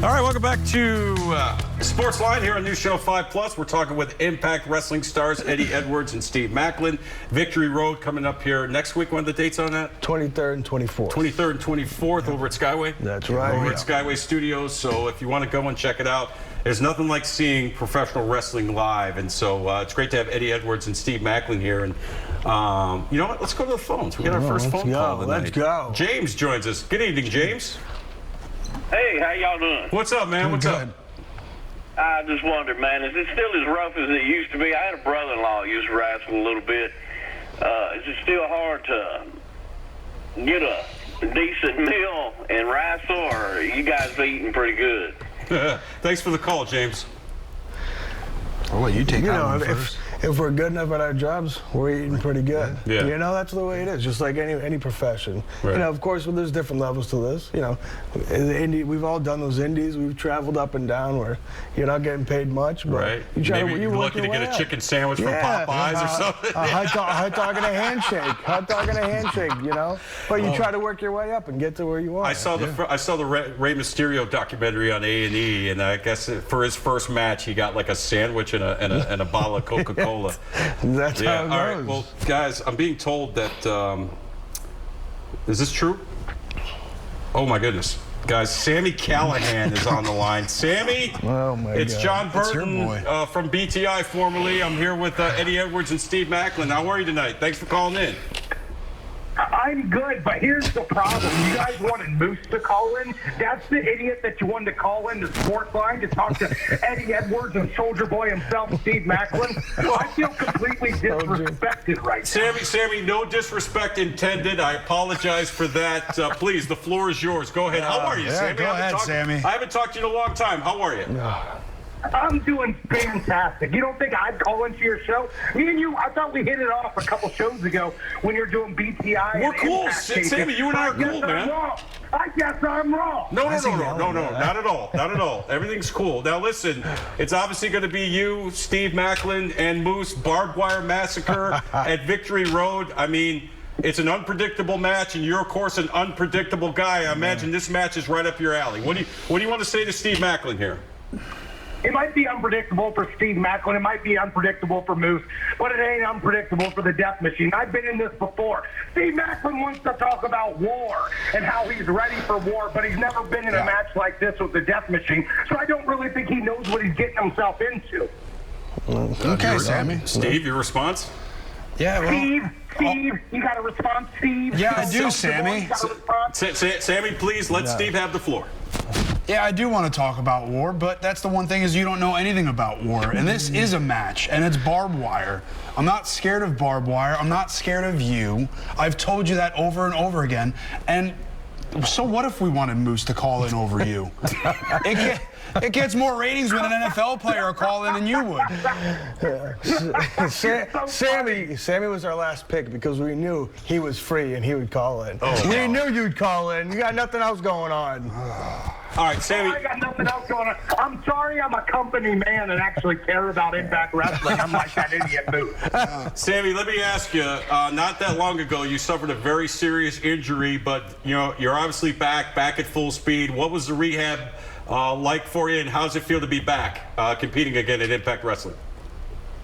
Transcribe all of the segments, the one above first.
All right, welcome back to SportsLine here on New Show 5+. We're talking with Impact Wrestling stars Eddie Edwards and Steve Maclin. Victory Road coming up here next week. When are the dates on that? 23rd and 24th. 23rd and 24th over at Skyway? That's right. Over at Skyway Studios. So if you want to go and check it out, there's nothing like seeing professional wrestling live. And so it's great to have Eddie Edwards and Steve Maclin here. And you know what? Let's go to the phones. We got our first phone call tonight. Let's go. James joins us. Good evening, James. Hey, how y'all doing? What's up, man? What's up? I just wondered, man, is it still as rough as it used to be? I had a brother-in-law who used to wrestle a little bit. Is it still hard to get a decent meal and wrestle, or are you guys eating pretty good? Thanks for the call, James. I'll let you take that one first. If we're good enough at our jobs, we're eating pretty good. Yeah. You know, that's the way it is, just like any profession. Right. You know, of course, there's different levels to this. You know, we've all done those indies. We've traveled up and down where you're not getting paid much, but Right. you try Maybe to, you're lucky to get a chicken sandwich from Popeyes or something. A hot dog and a handshake. Hot dog and a handshake, you know? But you try to work your way up and get to where you are. I saw the Rey Mysterio documentary on A&E, and I guess for his first match, he got like a sandwich and a bottle of Coca-Cola. That's how it goes. All right. Well, guys, I'm being told that is this true? Oh my goodness, guys! Sammy Callahan is on the line. Sammy, oh my it's God. Jon Burton your boy. from BTI formerly. I'm here with Eddie Edwards and Steve Maclin. How are you tonight? Thanks for calling in. I'm good, but here's the problem. You guys wanted Moose to call in. That's the idiot that you wanted to call in to SportsLine to talk to Eddie Edwards and Soldier Boy himself, Steve Maclin. I feel completely disrespected right now. Sammy, no disrespect intended. I apologize for that. Please, the floor is yours. Go ahead. How are you, Sammy? Go ahead, Sammy. I haven't talked to you in a long time. How are you? I'm doing fantastic. You don't think I'd call into your show? Me and you, I thought we hit it off a couple shows ago when you're doing BTI. We're cool. Sammy, you and I are cool, man. I guess I'm wrong. No, not at all. Not at all. Everything's cool. Now, listen, it's obviously going to be you, Steve Maclin, and Moose, Barbed Wire Massacre at Victory Road. I mean, it's an unpredictable match, and you're, of course, an unpredictable guy. I imagine this match is right up your alley. What do you want to say to Steve Maclin here? It might be unpredictable for Steve Maclin. It might be unpredictable for Moose, but it ain't unpredictable for the Death Machine. I've been in this before. Steve Maclin wants to talk about war and how he's ready for war, but he's never been in a match like this with the Death Machine, so I don't really think he knows what he's getting himself into. Okay, Sammy. Steve, your response? Yeah, well. Steve, you got a response, Steve? Yeah, I do, Sammy. Sammy, please let Steve have the floor. Yeah, I do want to talk about war, but that's the one thing is you don't know anything about war. And this is a match, and it's barbed wire. I'm not scared of barbed wire. I'm not scared of you. I've told you that over and over again. And so what if we wanted Moose to call in over you? It gets more ratings when an NFL player call in than you would. Sammy was our last pick because we knew he was free and he would call in. We knew you'd call in. You got nothing else going on. All right, Sammy. I got nothing else going on. I'm sorry I'm a company man and actually care about Impact Wrestling. I'm like that idiot Moose. Sammy, let me ask you, not that long ago, you suffered a very serious injury, but you're obviously back at full speed. What was the rehab like for you, and how does it feel to be back competing again at Impact Wrestling?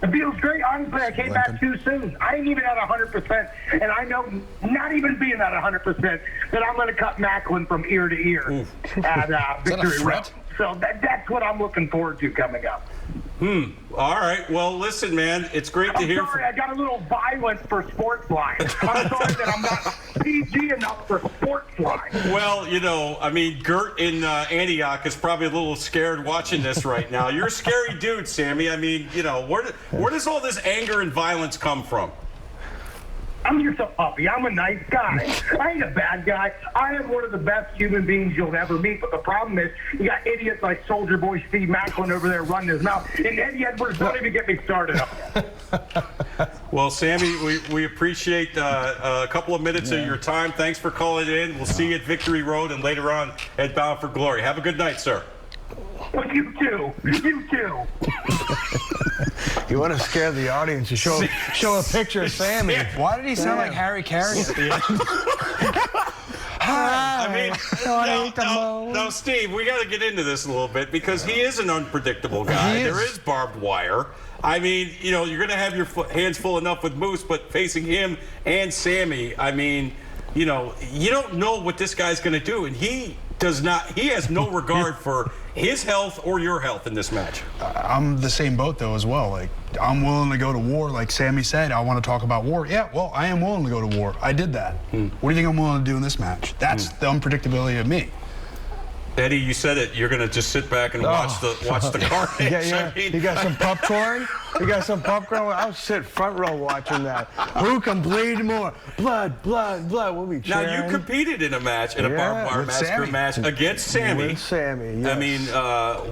It feels great. Honestly, I came back too soon. I ain't even at 100%, and I know not even being at 100% that I'm going to cut Maclin from ear to ear at Victory Road. So that's what I'm looking forward to coming up. All right. Well, listen, man, it's great to hear. I'm sorry, I got a little violent for SportsLine. I'm sorry that I'm not PG enough for SportsLine. Well, I mean, Gert in Antioch is probably a little scared watching this right now. You're a scary dude, Sammy. I mean, where does all this anger and violence come from? I'm just a puppy. I'm a nice guy. I ain't a bad guy. I am one of the best human beings you'll ever meet. But the problem is, you got idiots like Soldier Boy Steve Maclin over there running his mouth. And Eddie Edwards, don't even get me started on that. Well, Sammy, we appreciate a couple of minutes of your time. Thanks for calling in. We'll see you at Victory Road and later on at Bound for Glory. Have a good night, sir. Well, you too. You too. You want to scare the audience. You show a picture of Sammy. Why did he sound like Harry Carey at the end? I mean, Hi. no, Steve, we got to get into this a little bit because he is an unpredictable guy. There is barbed wire. I mean, you know, you're going to have your hands full enough with Moose, but facing him and Sammy, I mean, you know, you don't know what this guy's going to do, and he has no regard for his health or your health in this match. I'm the same boat, though, as well. Like, I'm willing to go to war. Like Sammy said, I want to talk about war. Yeah, well, I am willing to go to war. I did that. What do you think I'm willing to do in this match? That's the unpredictability of me. Eddie, you said it. You're going to just sit back and watch the carnage. You got some popcorn? You got some popcorn? I'll sit front row watching that. Who can bleed more? Blood, blood, blood. We'll be cheering. Now, you competed in a match, in a barbed wire massacre match against Sammy. With Sammy, yes. I mean,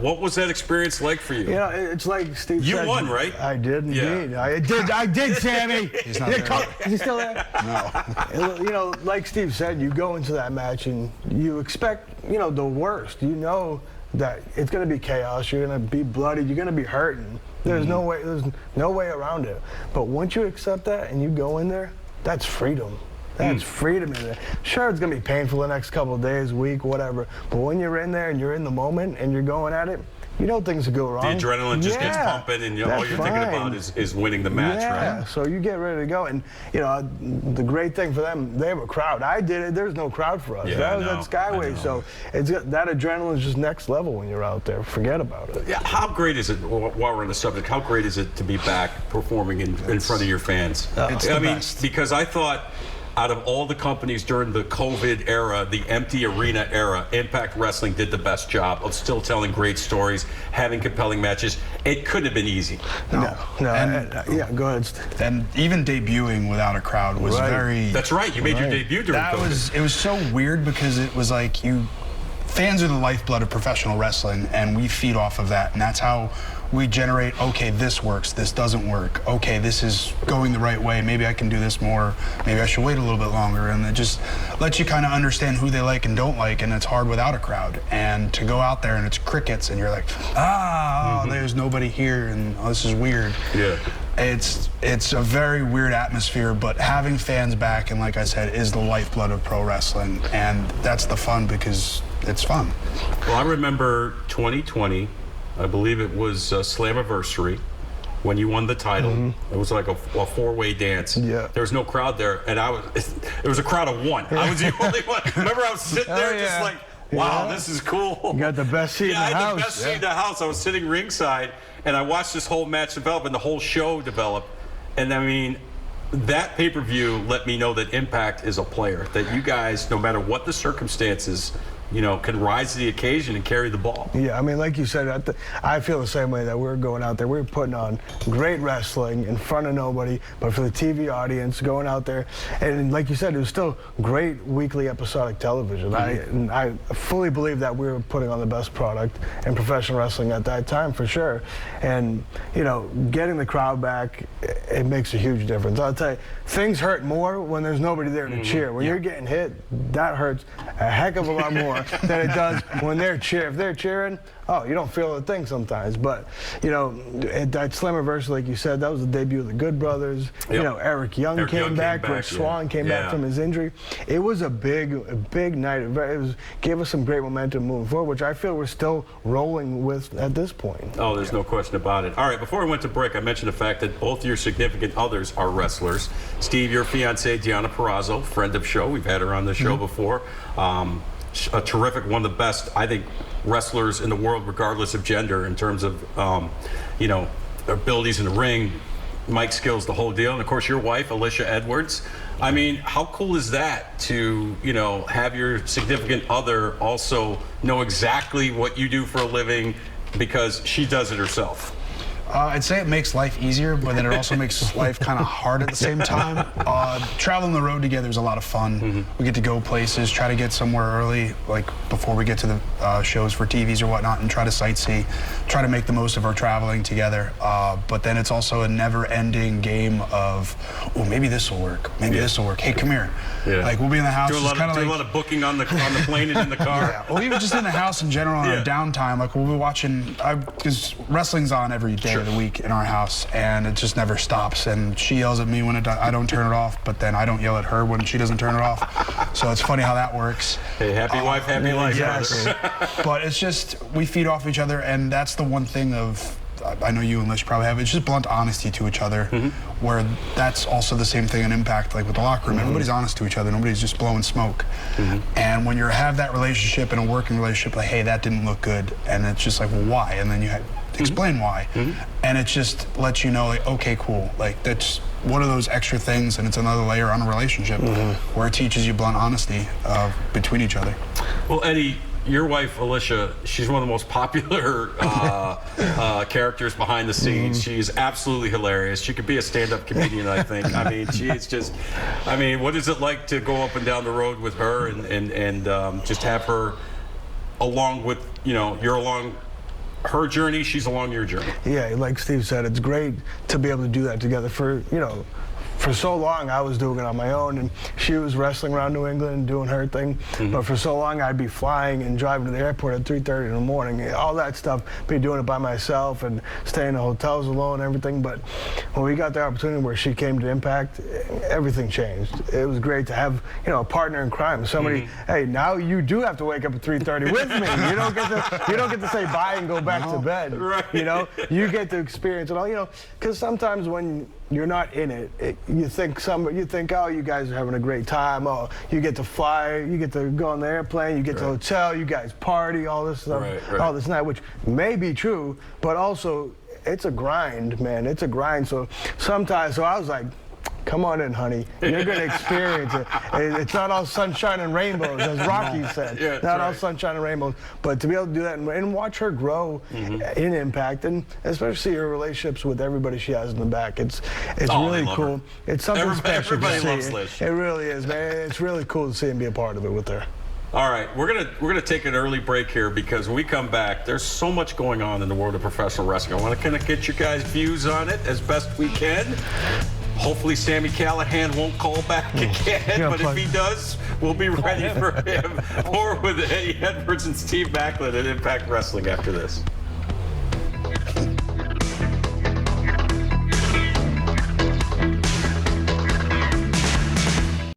what was that experience like for you? You know, it's like Steve said. You won, right? I did indeed. Yeah. I did, Sammy. He's not there. Is he still there? No. You know, like Steve said, you go into that match and you expect, you know, the worst. You know that it's going to be chaos. You're going to be bloody. You're going to be hurting. There's no way. There's no way around it. But once you accept that and you go in there, that's freedom. That's freedom in there. Sure, it's going to be painful the next couple of days, week, whatever. But when you're in there and you're in the moment and you're going at it, you know things will go wrong. The adrenaline just gets pumping, and all you're thinking about is winning the match, right? Yeah, so you get ready to go. And, you know, the great thing for them, they have a crowd. I did it. There's no crowd for us. Yeah, that was at Skyway. So that adrenaline is just next level when you're out there. Forget about it. Yeah, how great is it, while we're on the subject, how great is it to be back performing in front of your fans? It's the best. Because I thought, out of all the companies during the COVID era, the empty arena era, Impact Wrestling did the best job of still telling great stories, having compelling matches. It couldn't have been easy. No. Yeah, go ahead. And even debuting without a crowd was very... That's right. You made your debut during COVID. It was so weird because it was like fans are the lifeblood of professional wrestling, and we feed off of that, and that's how we generate, okay, this works, this doesn't work, okay, this is going the right way, maybe I can do this more, maybe I should wait a little bit longer, and it just lets you kind of understand who they like and don't like, and it's hard without a crowd. And to go out there and it's crickets, and you're like, there's nobody here, and this is weird. Yeah. It's a very weird atmosphere, but having fans back, and like I said, is the lifeblood of pro wrestling, and that's the fun because it's fun. Well, I remember 2020, I believe it was Slammiversary, when you won the title. It was like a four-way dance. Yeah. There was no crowd there, and it was a crowd of one. I was the only one. Remember, I was sitting there just like, wow, this is cool. You got the best seat in the house. I had the best seat in the house. I was sitting ringside, and I watched this whole match develop and the whole show develop. And I mean, that pay-per-view let me know that Impact is a player, that you guys, no matter what the circumstances, you know, can rise to the occasion and carry the ball. Yeah, I mean, like you said, I feel the same way, that we're going out there. We're putting on great wrestling in front of nobody, but for the TV audience, going out there. And like you said, it was still great weekly episodic television. I fully believe that we were putting on the best product in professional wrestling at that time, for sure. And, you know, getting the crowd back, it makes a huge difference. I'll tell you, things hurt more when there's nobody there to cheer. When you're getting hit, that hurts a heck of a lot more than it does when they're cheering. If they're cheering, you don't feel a thing sometimes. But, you know, at that Slammiversary, like you said, that was the debut of the Good Brothers. Yep. You know, Eric Young came back. Rick Swann came back from his injury. It was a big night. It gave us some great momentum moving forward, which I feel we're still rolling with at this point. Oh, there's no question about it. All right, before we went to break, I mentioned the fact that both your significant others are wrestlers. Steve, your fiancée, Gianna Perrazzo, friend of show. We've had her on the show before. A terrific, one of the best, I think, wrestlers in the world, regardless of gender, in terms of, you know, abilities in the ring, mic skills, the whole deal. And of course, your wife, Alicia Edwards. I mean, how cool is that to, you know, have your significant other also know exactly what you do for a living because she does it herself? I'd say it makes life easier, but then it also makes life kind of hard at the same time. Traveling the road together is a lot of fun. We get to go places, try to get somewhere early, like before we get to the shows for TVs or whatnot, and try to sightsee, try to make the most of our traveling together. But then it's also a never-ending game of, oh, maybe this will work, maybe this will work. Hey, come here. Yeah. Like, we'll be in the house. Do a lot of booking on the plane and in the car. Yeah, or even just in the house in general on our downtime. Like, we'll be watching, because wrestling's on every day. day of the week in our house, and it just never stops. And she yells at me when I don't turn it off, but then I don't yell at her when she doesn't turn it off. So it's funny how that works. Hey, happy wife, happy life. Yes. But it's just, we feed off each other, and that's the one thing of, I know you and Lish probably have, it's just blunt honesty to each other, where that's also the same thing in Impact, like with the locker room. Everybody's honest to each other. Nobody's just blowing smoke. And when you have that relationship and a working relationship, like, hey, that didn't look good, and it's just like, well, why? And then you explain why. And it just lets you know, like, okay, cool. Like, that's one of those extra things, and it's another layer on a relationship where it teaches you blunt honesty between each other. Well, Eddie, your wife, Alicia, she's one of the most popular characters behind the scenes. She's absolutely hilarious. She could be a stand-up comedian, I think. I mean, she's just, I mean, what is it like to go up and down the road with her and just have her along with, you know, you're along her journey, she's along your journey? Yeah, like Steve said, it's great to be able to do that together. For, you know, for so long I was doing it on my own, and she was wrestling around New England and doing her thing. But for so long I'd be flying and driving to the airport at 3:30 in the morning, all that stuff, be doing it by myself and staying in hotels alone and everything. But when we got the opportunity where she came to Impact, everything changed. It was great to have, you know, a partner in crime, somebody, hey, now you do have to wake up at 3:30 with me. You don't get to say bye and go back to bed. Right. You know, you get to experience it all, you know, because sometimes when you're not in it, you think, oh, you guys are having a great time. Oh, you get to fly, you get to go on the airplane, you get to the hotel, you guys party, all this stuff, all this night, which may be true, but also it's a grind, man. It's a grind. So sometimes, I was like, come on in, honey. You're going to experience it. It's not all sunshine and rainbows, as Rocky said. Yeah, not all sunshine and rainbows. But to be able to do that and watch her grow in Impact, and especially her relationships with everybody she has in the back, it's really cool. It's something special to see. Loves Lish. It really is, man. It's really cool to see and be a part of it with her. All right, we're gonna take an early break here, because when we come back, there's so much going on in the world of professional wrestling. I want to kind of get you guys' views on it as best we can. Hopefully Sami Callihan won't call back again, but if he does, we'll be ready for him. More with Eddie Edwards and Steve Maclin at Impact Wrestling after this.